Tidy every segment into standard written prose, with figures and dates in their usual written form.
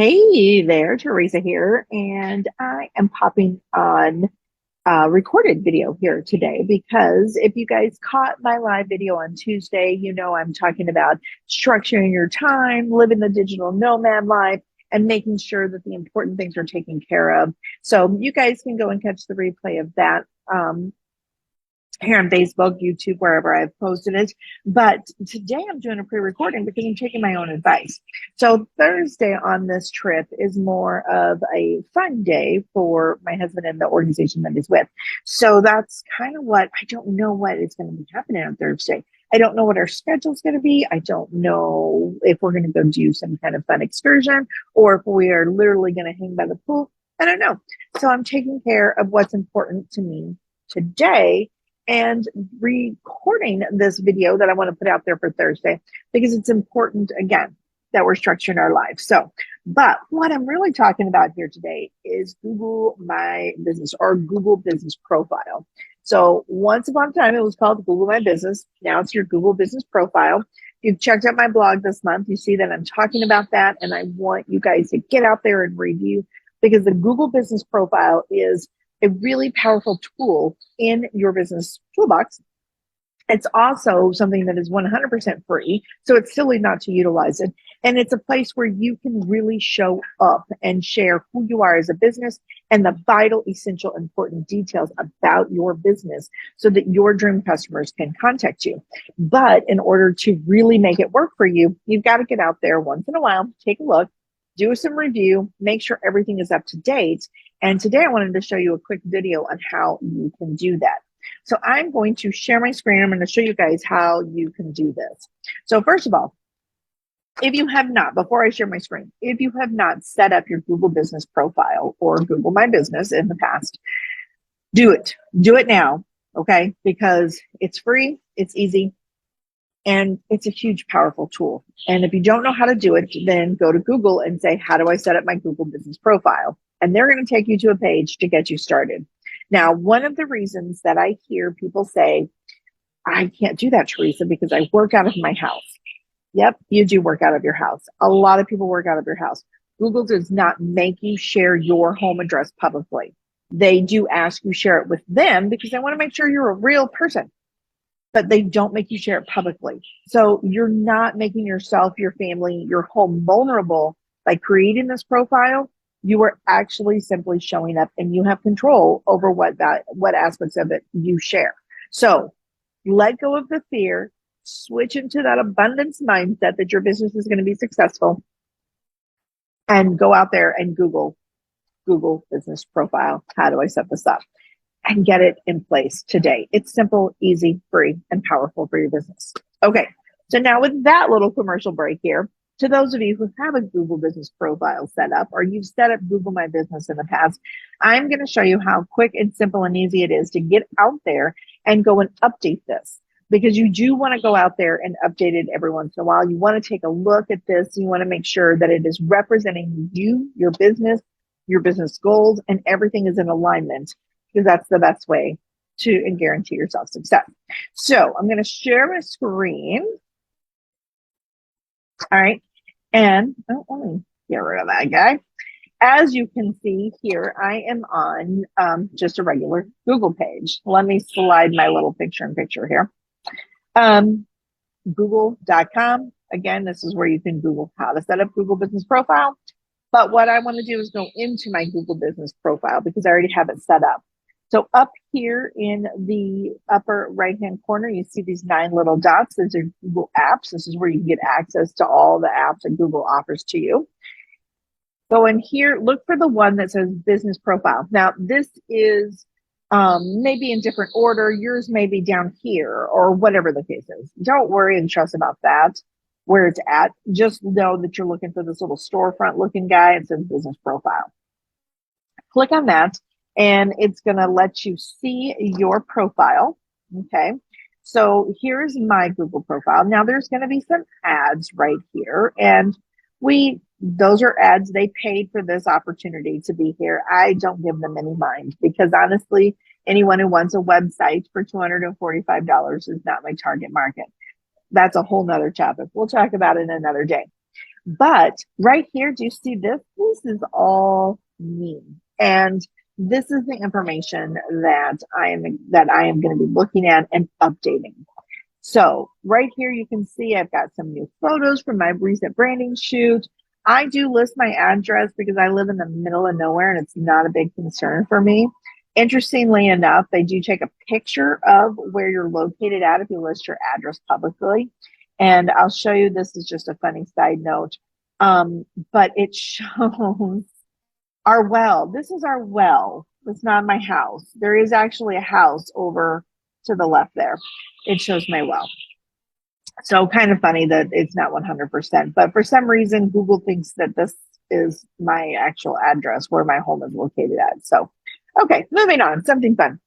Hey there, Teresa here, and I am popping on a recorded video here today because if you guys caught my live video on Tuesday, you know I'm talking about structuring your time, living the digital nomad life, and making sure that the important things are taken care of. So you guys can go and catch the replay of that. Here on Facebook, YouTube, wherever I've posted it. But today I'm doing a pre-recording because I'm taking my own advice. So Thursday on this trip is more of a fun day for my husband and the organization that he's with. So that's kind of what I don't know what is going to be happening on Thursday. I don't know what our schedule is going to be. I don't know if we're going to go do some kind of fun excursion or if we are literally going to hang by the pool. I don't know. So I'm taking care of what's important to me today and recording this video that I want to put out there for Thursday because it's important, again, that we're structuring our lives. So, but what I'm really talking about here today is Google My Business or Google Business Profile. So once upon a time, it was called Google My Business. Now it's your Google Business Profile. If you've checked out my blog this month, you see that I'm talking about that. And I want you guys to get out there and review because the Google Business Profile is a really powerful tool in your business toolbox. It's also something that is 100% free, so it's silly not to utilize it. And it's a place where you can really show up and share who you are as a business and the vital, essential, important details about your business so that your dream customers can contact you. But in order to really make it work for you, you've got to get out there once in a while, take a look, do some review, make sure everything is up to date. And today I wanted to show you a quick video on how you can do that. So I'm going to share my screen. I'm going to show you guys how you can do this. So first of all, if you have not, before I share my screen, if you have not set up your Google Business Profile or Google My Business in the past, do it. Do it now, okay? Because it's free, it's easy, and it's a huge, powerful tool. And if you don't know how to do it, then go to Google and say, how do I set up my Google Business Profile? And they're going to take you to a page to get you started. Now, one of the reasons that I hear people say, I can't do that, Teresa, because I work out of my house. Yep, you do work out of your house. A lot of people work out of your house. Google does not make you share your home address publicly. They do ask you share it with them because they want to make sure you're a real person, but they don't make you share it publicly. So you're not making yourself, your family, your home vulnerable by creating this profile. You are actually simply showing up and you have control over what aspects of it you share. So let go of the fear, switch into that abundance mindset that your business is going to be successful, and go out there and Google Business Profile. How do I set this up? And get it in place today. It's simple, easy, free, and powerful for your business. Okay, so now with that little commercial break here, to those of you who have a Google Business Profile set up or you've set up Google My Business in the past, I'm going to show you how quick and simple and easy it is to get out there and go and update this. Because you do want to go out there and update it every once in a while. You want to take a look at this. You want to make sure that it is representing you, your business goals, and everything is in alignment, because that's the best way to guarantee yourself success. So I'm going to share my screen. All right. And let me get rid of that guy. As you can see here, I am on just a regular Google page. Let me slide my little picture-in-picture here. Google.com. Again, this is where you can Google how to set up Google Business Profile. But what I want to do is go into my Google Business Profile because I already have it set up. So up here in the upper right-hand corner, you see these 9 little dots. These are Google Apps. This is where you can get access to all the apps that Google offers to you. Go in here, look for the one that says Business Profile. Now, this is maybe in different order. Yours may be down here or whatever the case is. Don't worry and stress about that, where it's at. Just know that you're looking for this little storefront looking guy. It says Business Profile. Click on that. And it's going to let you see your profile. Okay. So here's my Google profile. Now there's going to be some ads right here. And those are ads. They paid for this opportunity to be here. I don't give them any mind because honestly, anyone who wants a website for $245 is not my target market. That's a whole nother topic. We'll talk about it another day. But right here, do you see this? This is all me. And this is the information that I am going to be looking at and updating. So right here, you can see I've got some new photos from my recent branding shoot. I do list my address because I live in the middle of nowhere and it's not a big concern for me. Interestingly enough, they do take a picture of where you're located at if you list your address publicly. And I'll show you, this is just a funny side note. But it shows our well. This is our well. It's not my house. There is actually a house over to the left there. It shows my well. So kind of funny that it's not 100%, but for some reason, Google thinks that this is my actual address where my home is located at. So, okay, moving on, something fun.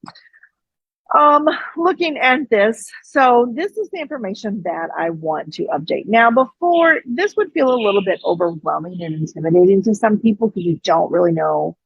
Looking at this, so this is the information that I want to update. Now, before, this would feel a little bit overwhelming and intimidating to some people because you don't really know,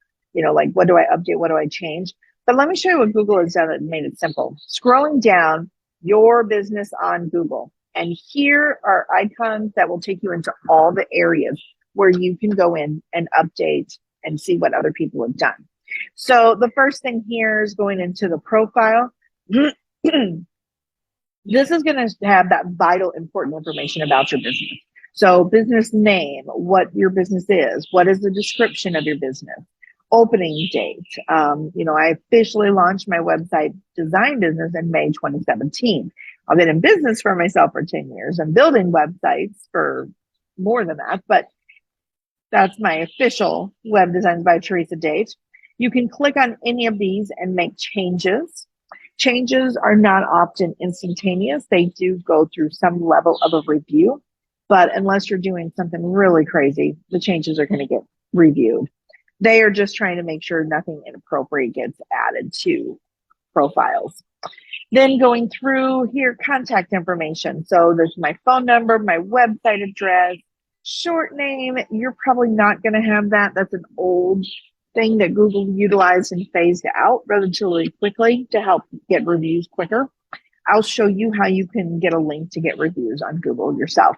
like, what do I update? What do I change? But let me show you what Google has done and made it simple. Scrolling down, your business on Google. And here are icons that will take you into all the areas where you can go in and update and see what other people have done. So the first thing here is going into the profile. This is going to have that vital, important information about your business. So business name, what your business is, what is the description of your business, opening date. I officially launched my website design business in May 2017. I've been in business for myself for 10 years and building websites for more than that, but that's my official Web Designs by Teresa date. You can click on any of these and make changes. Changes are not often instantaneous. They do go through some level of a review, but unless you're doing something really crazy, the changes are going to get reviewed. They are just trying to make sure nothing inappropriate gets added to profiles. Then going through here, contact information. So there's my phone number, my website address, short name. You're probably not going to have that. That's an old thing that Google utilized and phased out relatively quickly to help get reviews quicker. I'll show you how you can get a link to get reviews on Google yourself.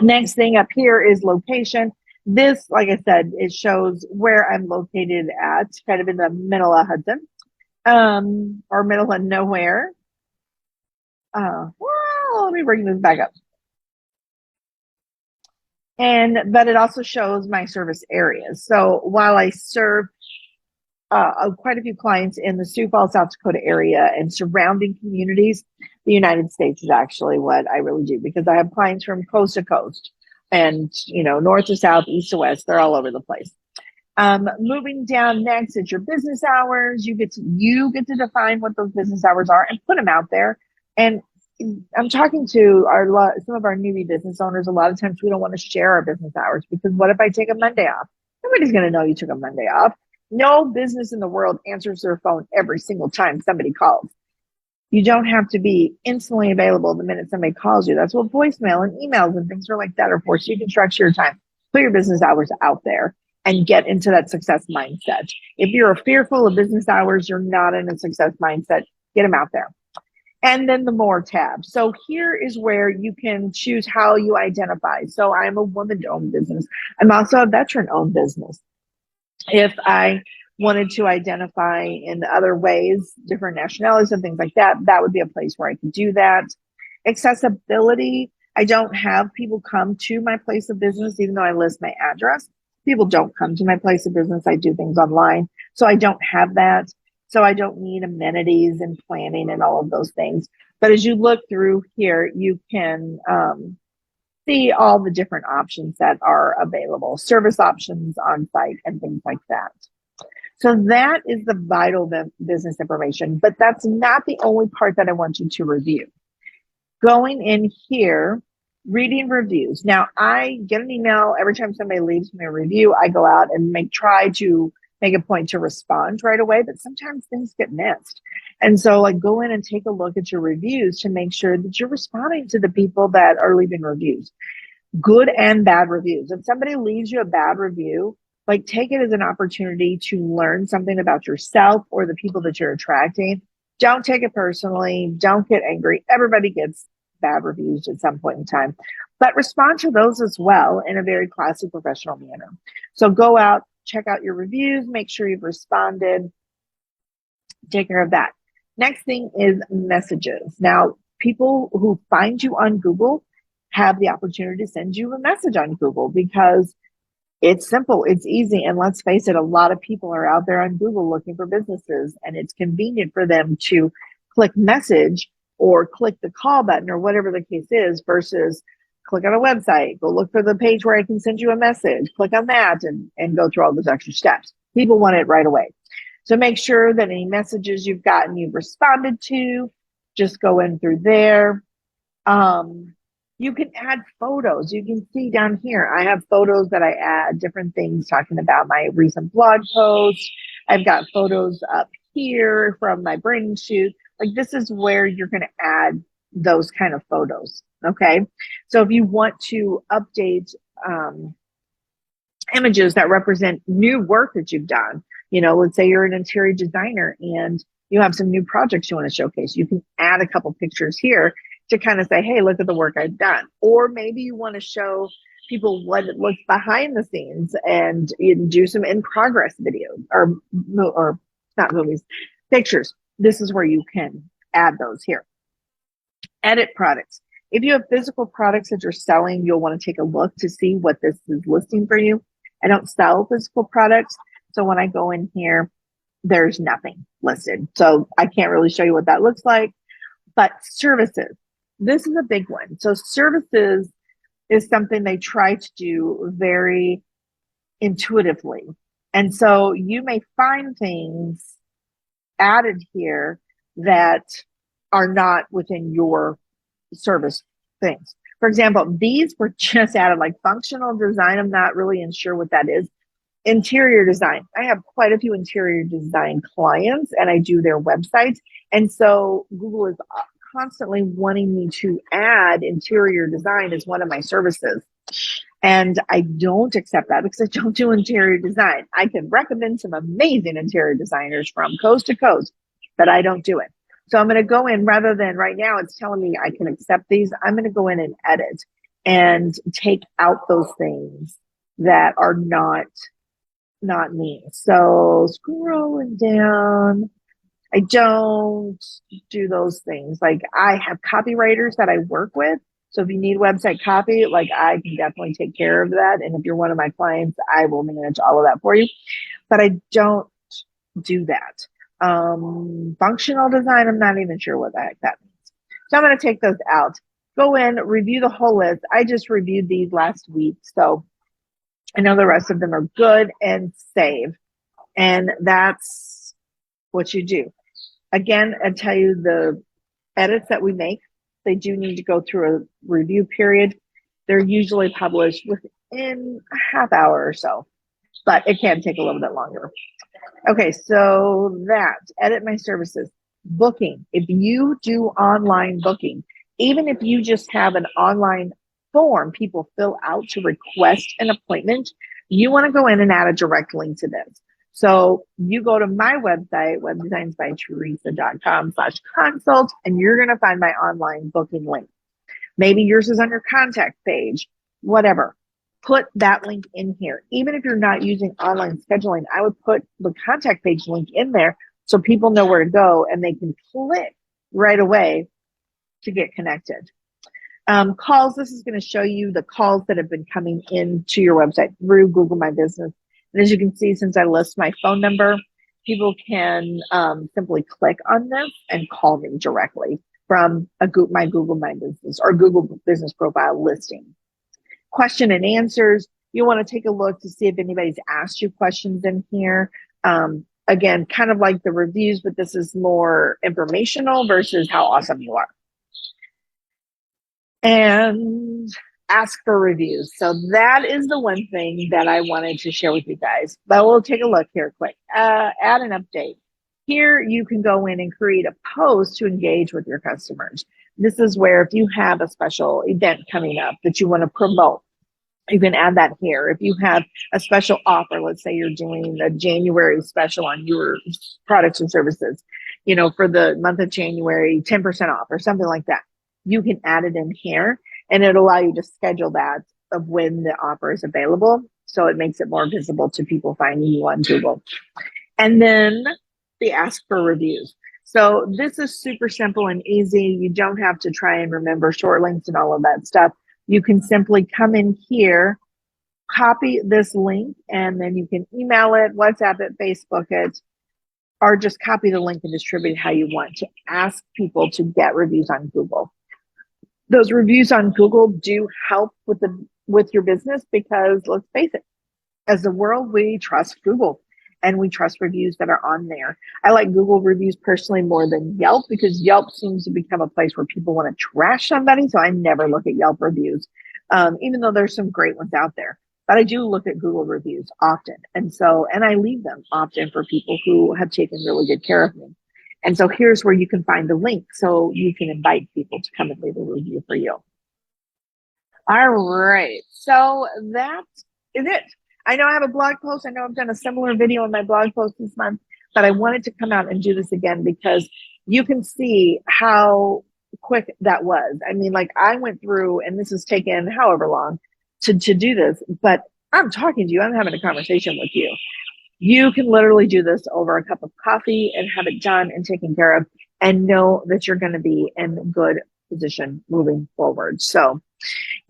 Next thing up here is location. This, like I said, it shows where I'm located at, kind of in the middle of Hudson. Or middle of nowhere. Well, let me bring this back up. But it also shows my service areas. So while I serve quite a few clients in the Sioux Falls, South Dakota area and surrounding communities, the United States is actually what I really do because I have clients from coast to coast and, north to south, east to west, they're all over the place. Moving down next is your business hours. You get to define what those business hours are and put them out there. And I'm talking to some of our newbie business owners. A lot of times we don't want to share our business hours because what if I take a Monday off? Nobody's going to know you took a Monday off. No business in the world answers their phone every single time somebody calls. You don't have to be instantly available the minute somebody calls you. That's what voicemail and emails and things are like that are for. So you can structure your time, put your business hours out there and get into that success mindset. If you're fearful of business hours, you're not in a success mindset, get them out there. And then the more tab. So here is where you can choose how you identify. So I'm a woman-owned business. I'm also a veteran-owned business. If I wanted to identify in other ways, different nationalities and things like that, that would be a place where I could do that. Accessibility. I don't have people come to my place of business, even though I list my address. People don't come to my place of business. I do things online. So I don't have that. So I don't need amenities and planning and all of those things. But as you look through here, you can see all the different options that are available, service options on site and things like that. So that is the vital business information, but that's not the only part that I want you to review. Going in here, reading reviews. Now, I get an email every time somebody leaves me a review. I go out and try to make a point to respond right away, but sometimes things get missed. And so go in and take a look at your reviews to make sure that you're responding to the people that are leaving reviews, good and bad reviews. If somebody leaves you a bad review, take it as an opportunity to learn something about yourself or the people that you're attracting. Don't take it personally. Don't get angry. Everybody gets bad reviews at some point in time. but respond to those as well in a very classy, professional manner. So go out, check out your reviews, make sure you've responded, take care of that. Next thing is messages. Now, people who find you on Google have the opportunity to send you a message on Google because it's simple, it's easy. And let's face it, a lot of people are out there on Google looking for businesses, and it's convenient for them to click message or click the call button or whatever the case is versus click on a website, go look for the page where I can send you a message, click on that and go through all those extra steps. People want it right away. So make sure that any messages you've gotten, you've responded to, just go in through there. You can add photos. You can see down here, I have photos that I add, different things talking about my recent blog posts. I've got photos up here from my branding shoot. Like this is where you're going to add those kind of photos. Okay. So if you want to update images that represent new work that you've done, you know, let's say you're an interior designer and you have some new projects you want to showcase, you can add a couple pictures here to kind of say, hey, look at the work I've done. Or maybe you want to show people what it looks behind the scenes and do some in progress videos or not movies, pictures. This is where you can add those here. Edit products. If you have physical products that you're selling, you'll want to take a look to see what this is listing for you. I don't sell physical products. So when I go in here, there's nothing listed. So I can't really show you what that looks like. But services, this is a big one. So services is something they try to do very intuitively. And so you may find things added here that are not within your service things. For example, these were just added like functional design. I'm not really sure what that is. Interior design. I have quite a few interior design clients and I do their websites. And so Google is constantly wanting me to add interior design as one of my services. And I don't accept that because I don't do interior design. I can recommend some amazing interior designers from coast to coast, but I don't do it. So I'm going to go in rather than right now, it's telling me I can accept these. I'm going to go in and edit and take out those things that are not me. So scrolling down, I don't do those things. Like I have copywriters that I work with. So if you need website copy, like I can definitely take care of that. And if you're one of my clients, I will manage all of that for you. But I don't do that. Functional design, I'm not even sure what the heck that means. So I'm going to take those out. Go in, review the whole list. I just reviewed these last week. So I know the rest of them are good, and save. And that's what you do. Again, I tell you the edits that we make, they do need to go through a review period. They're usually published within a half hour or so, but it can take a little bit longer. Okay, so that, edit my services. Booking. If you do online booking, even if you just have an online form people fill out to request an appointment, you want to go in and add a direct link to this. So you go to my website, webdesignsbyteresa.com/consult, and you're going to find my online booking link. Maybe yours is on your contact page, whatever. Put that link in here. Even if you're not using online scheduling, I would put the contact page link in there so people know where to go and they can click right away to get connected. Calls, this is going to show you the calls that have been coming into your website through Google My Business. And as you can see, since I list my phone number, people can simply click on this and call me directly from my Google My Business or Google Business Profile listing. Question and answers. You want to take a look to see if anybody's asked you questions in here. Again, kind of like the reviews, but this is more informational versus how awesome you are. And ask for reviews. So that is the one thing that I wanted to share with you guys. But we'll take a look here quick. Add an update. Here you can go in and create a post to engage with your customers. This is where if you have a special event coming up that you want to promote, you can add that here. If you have a special offer, let's say you're doing a January special on your products and services, you know, for the month of January, 10% off or something like that. You can add it in here. and it'll allow you to schedule that of when the offer is available. So it makes it more visible to people finding you on Google. And then the ask for reviews. So this is super simple and easy. You don't have to try and remember short links and all of that stuff. You can simply come in here, copy this link, and then you can email it, WhatsApp it, Facebook it, or just copy the link and distribute it how you want to ask people to get reviews on Google. Those reviews on Google do help with your business because let's face it, as the world, we trust Google and we trust reviews that are on there. I like Google reviews personally more than Yelp because Yelp seems to become a place where people want to trash somebody. So I never look at Yelp reviews, even though there's some great ones out there. But I do look at Google reviews often. And I leave them often for people who have taken really good care of me. And so here's where you can find the link so you can invite people to come and leave a review for you. All right. So that is it. I know I have a blog post. I know I've done a similar video on my blog post this month, but I wanted to come out and do this again because you can see how quick that was. I mean, like I went through, and this has taken however long to do this, but I'm talking to you. I'm having a conversation with you. You can literally do this over a cup of coffee and have it done and taken care of and know that you're going to be in good position moving forward. So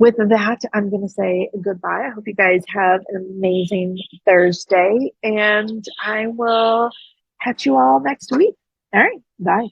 with that, I'm going to say goodbye. I hope you guys have an amazing Thursday, and I will catch you all next week. All right. Bye.